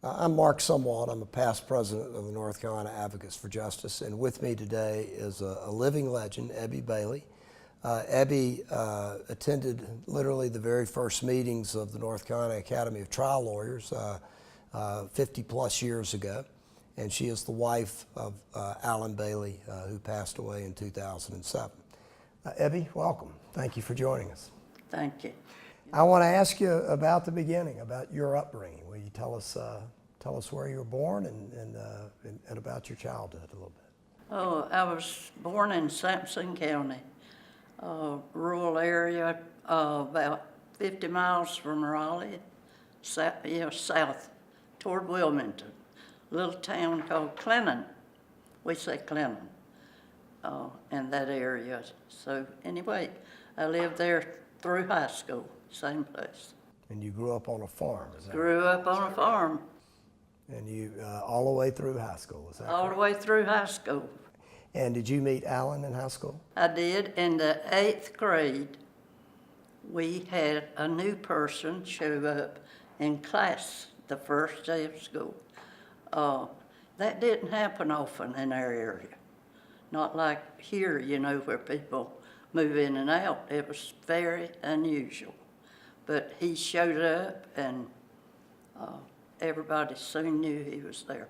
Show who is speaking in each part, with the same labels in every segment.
Speaker 1: I'm Mark Sumwalt. I'm a past president of the North Carolina Advocates for Justice, and with me today is a living legend, Ebbie Bailey. Ebbie attended literally the very first meetings of the North Carolina Academy of Trial Lawyers 50 plus years ago, and she is the wife of Alan Bailey, who passed away in 2007. Ebbie, welcome. Thank you for joining us.
Speaker 2: Thank you.
Speaker 1: I want to ask you about the beginning, about your upbringing. Will you tell us where you were born and about your childhood a little bit?
Speaker 2: Oh, I was born in Sampson County, rural area, about 50 miles from Raleigh, south toward Wilmington. A little town called Clinton. We say Clinton in that area. So anyway, I lived there through high school, same place.
Speaker 1: And you grew up on a farm, is that
Speaker 2: Grew up on a farm.
Speaker 1: And you, all the way through high school, is that
Speaker 2: All
Speaker 1: correct?
Speaker 2: the way through high school.
Speaker 1: And did you meet Alan in high school?
Speaker 2: I did. In the 8th grade, we had a new person show up in class the first day of school. That didn't happen often in our area. Not like here, you know, where people move in and out. It was very unusual. But he showed up, and everybody soon knew he was there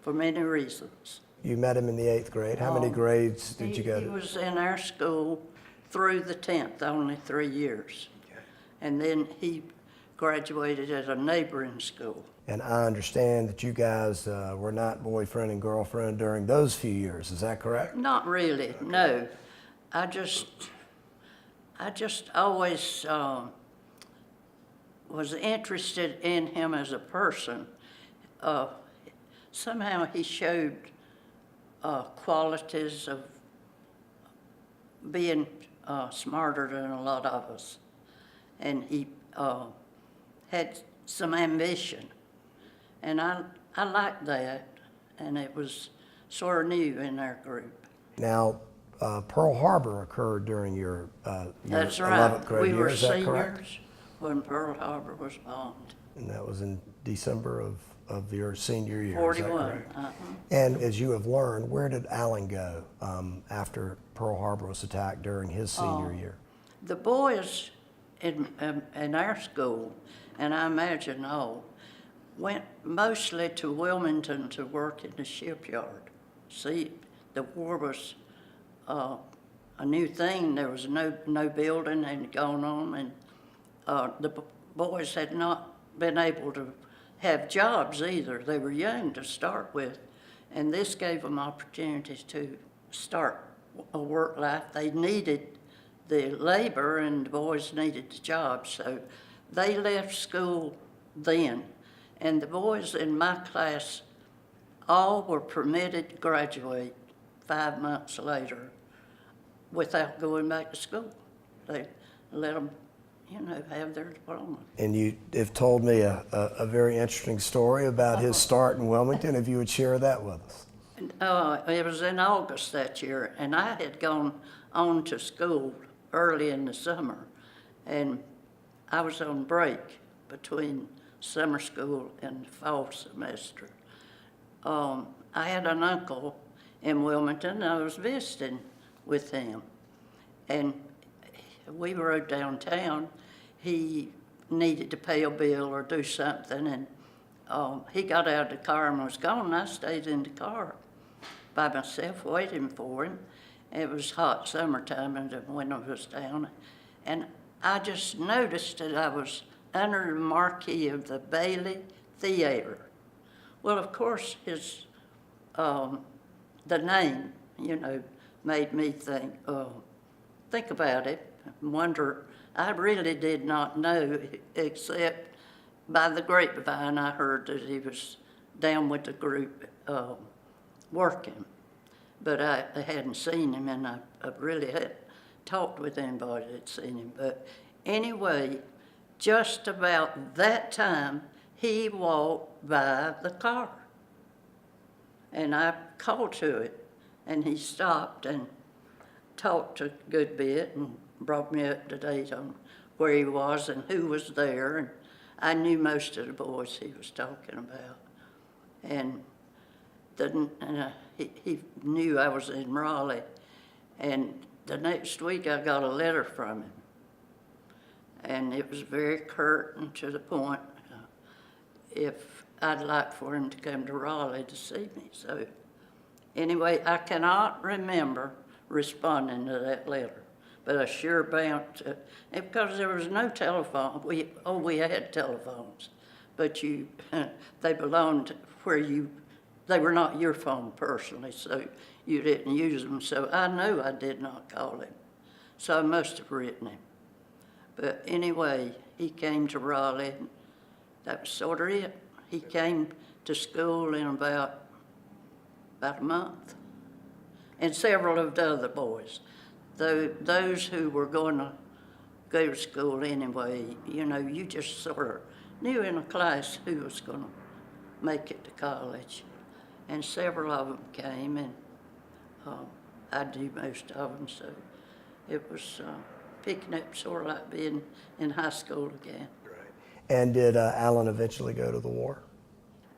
Speaker 2: for many reasons.
Speaker 1: You met him in the 8th grade. How many grades did you go to?
Speaker 2: He was in our school through the 10th, only 3 years. Okay. And then he graduated at a neighboring school.
Speaker 1: And I understand that you guys were not boyfriend and girlfriend during those few years. Is that correct?
Speaker 2: Not really, okay. No. I just always was interested in him as a person. Somehow he showed qualities of being smarter than a lot of us. And he had some ambition. And I liked that, and it was sort of new in our group.
Speaker 1: Now, Pearl Harbor occurred during your
Speaker 2: That's
Speaker 1: 11th grade
Speaker 2: We
Speaker 1: year,
Speaker 2: were
Speaker 1: is that
Speaker 2: seniors
Speaker 1: correct?
Speaker 2: when Pearl Harbor was bombed.
Speaker 1: And that was in December of your senior year,
Speaker 2: 41.
Speaker 1: Is that correct? And as you have learned, where did Alan go after Pearl Harbor was attacked during his senior year?
Speaker 2: The boys in our school, and I imagine all, went mostly to Wilmington to work in the shipyard. See, the war was a new thing. There was no building had gone on, and the boys had not been able to have jobs either. They were young to start with, and this gave them opportunities to start a work life. They needed the labor, and the boys needed the jobs, so they left school then. And the boys in my class all were permitted to graduate 5 months later without going back to school. They let them, you know, have their diploma.
Speaker 1: And you have told me a very interesting story about his start in Wilmington, if you would share that with us.
Speaker 2: It was in August that year, and I had gone on to school early in the summer, and I was on break between summer school and fall semester. I had an uncle in Wilmington. I was visiting with him, and we rode downtown. He needed to pay a bill or do something, and he got out of the car and was gone. I stayed in the car by myself waiting for him. It was hot summertime and the window was down, and I just noticed that I was under the marquee of the Bailey Theater. Well, of course, his the name, you know, made me think about it, wonder. I really did not know, except by the grapevine I heard that he was down with the group working. But I hadn't seen him, and I really hadn't talked with anybody that had seen him. But anyway, just about that time, he walked by the car. And I called to it, and he stopped and talked a good bit and brought me up to date on where he was and who was there. And I knew most of the boys he was talking about. And he knew I was in Raleigh. And the next week I got a letter from him. And it was very curt and to the point, if I'd like for him to come to Raleigh to see me. So anyway, I cannot remember responding to that letter, but I sure bounced it. And because there was no telephone, we had telephones, but they belonged where they were not your phone personally, so you didn't use them. So I know I did not call him, so I must have written him. But anyway, he came to Raleigh. That was sort of it. He came to school in about a month. And several of the other boys, those who were going to go to school anyway, you just sort of knew in a class who was going to make it to college. And several of them came, and I knew most of them, so it was picking up sort of like being in high school again.
Speaker 1: Right. And did Alan eventually go to the war?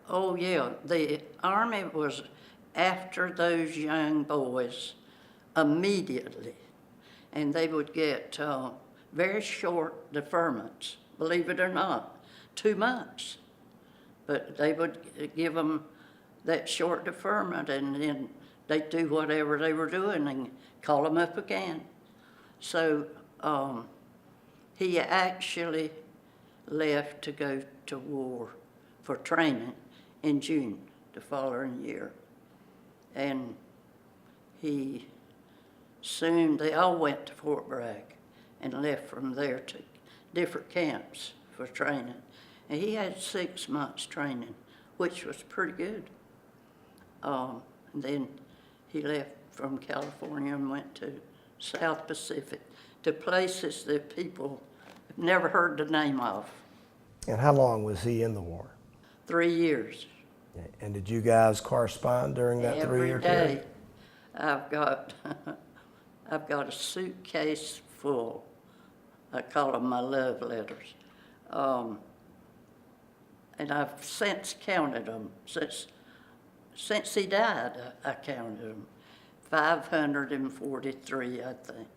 Speaker 2: Oh, yeah. The Army was after those young boys immediately, and they would get very short deferments, believe it or not, 2 months. But they would give them that short deferment, and then they'd do whatever they were doing and call them up again. So he actually left to go to war for training in June the following year. And they all went to Fort Bragg and left from there to different camps for training. And he had 6 months training, which was pretty good. And then he left from California and went to South Pacific, to places that people have never heard the name of.
Speaker 1: And how long was he in the war?
Speaker 2: 3 years.
Speaker 1: And did you guys correspond during that 3-year period?
Speaker 2: Every day, I've got a suitcase full. I call them my love letters. And I've since counted them. Since he died, I counted them. 543, I think.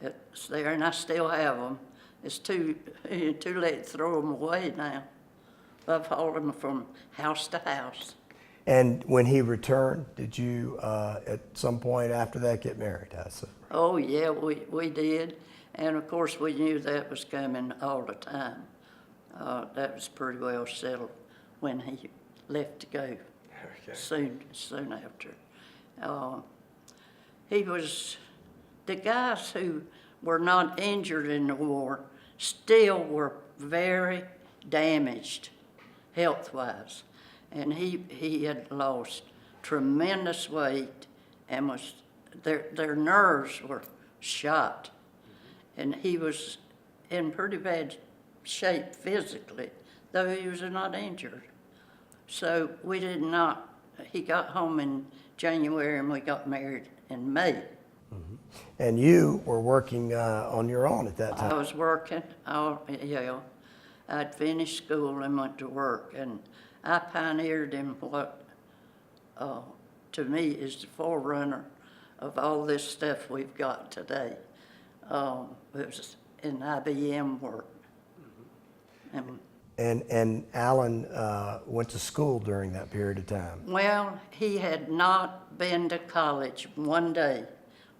Speaker 2: It's there, and I still have them. It's too late to throw them away now. I've hauled them from house to house.
Speaker 1: And when he returned, did you, at some point after that, get married?
Speaker 2: Oh, yeah, we did. And, of course, we knew that was coming all the time. That was pretty well settled when he left to go. Okay. Soon after. The guys who were not injured in the war still were very damaged health-wise. And he had lost tremendous weight and their nerves were shot. And he was in pretty bad shape physically, though he was not injured. So he got home in January and we got married in May.
Speaker 1: Mm-hmm. And you were working on your own at that time.
Speaker 2: I was working, I'd finished school and went to work, and I pioneered in what to me is the forerunner of all this stuff we've got today. It was in IBM work. Mm-hmm.
Speaker 1: And Alan went to school during that period of time.
Speaker 2: Well, he had not been to college one day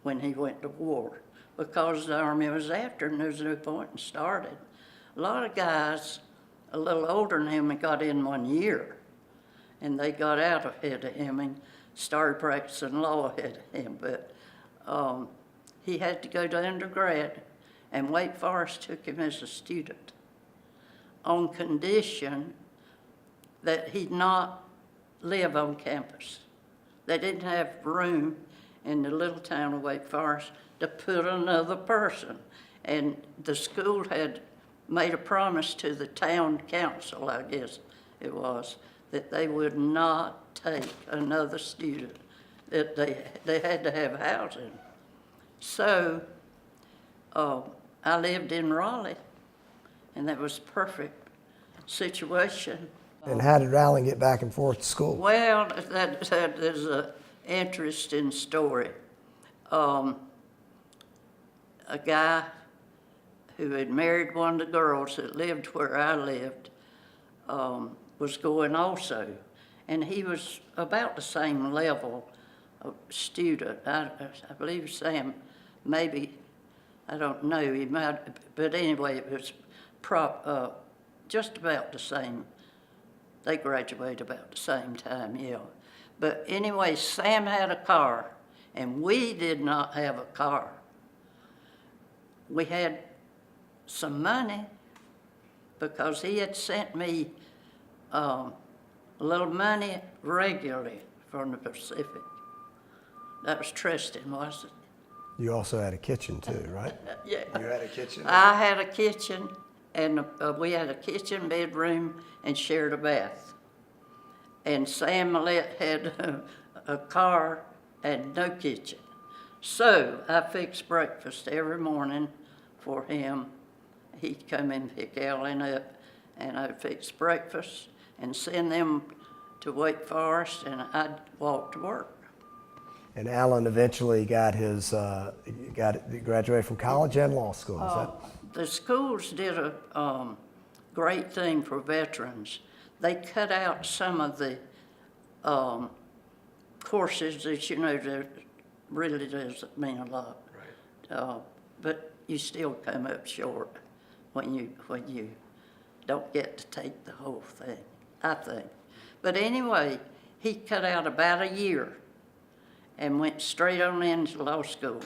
Speaker 2: when he went to war because the Army was after him. There was no point in starting. A lot of guys a little older than him got in 1 year, and they got out ahead of him and started practicing law ahead of him. But he had to go to undergrad, and Wake Forest took him as a student on condition that he'd not live on campus. They didn't have room in the little town of Wake Forest to put another person. And the school had made a promise to the town council, I guess it was, that they would not take another student, that they had to have housing. So I lived in Raleigh, and that was perfect situation.
Speaker 1: And how did Rylan get back and forth to school?
Speaker 2: Well, that is an interesting story. A guy who had married one of the girls that lived where I lived was going also. And he was about the same level of student. I believe Sam, maybe, I don't know, he might, but anyway, it was just about the same. They graduated about the same time, yeah. But anyway, Sam had a car, and we did not have a car. We had some money because he had sent me a little money regularly from the Pacific. That was Tristan, wasn't it?
Speaker 1: You also had a kitchen too, right?
Speaker 2: Yeah.
Speaker 1: You had a kitchen?
Speaker 2: I had a kitchen, and we had a kitchen, bedroom, and shared a bath. And Sam had a car and no kitchen. So I fixed breakfast every morning for him. He'd come and pick Ellen up, and I'd fix breakfast and send them to Wake Forest, and I'd walk to work.
Speaker 1: And Alan eventually got his, graduated from college and law school, is that?
Speaker 2: The schools did a great thing for veterans. They cut out some of the courses that, you know, that really doesn't mean a lot. Right. But you still come up short when you don't get to take the whole thing, I think. But anyway, he cut out about a year and went straight on into law school,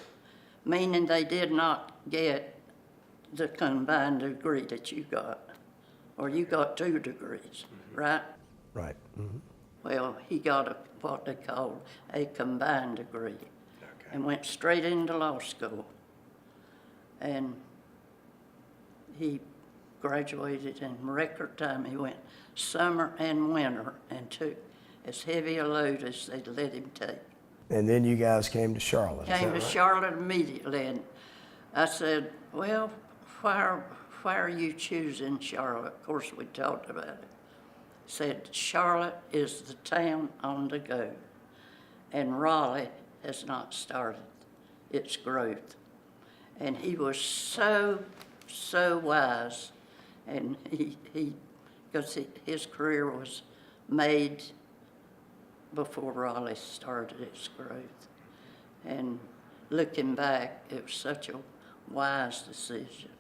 Speaker 2: meaning they did not get the combined degree that you got, or you got 2 degrees, right?
Speaker 1: Right. Mm-hmm.
Speaker 2: Well, he got what they called a combined degree, and went straight into law school. And he graduated in record time. He went summer and winter and took as heavy a load as they'd let him take.
Speaker 1: And then you guys came to Charlotte,
Speaker 2: Came to
Speaker 1: right?
Speaker 2: Charlotte immediately, and I said, well, why are you choosing Charlotte? Of course, we talked about it. Said, Charlotte is the town on the go, and Raleigh has not started its growth. And he was so wise, and because his career was made before Raleigh started its growth. And looking back, it was such a wise decision.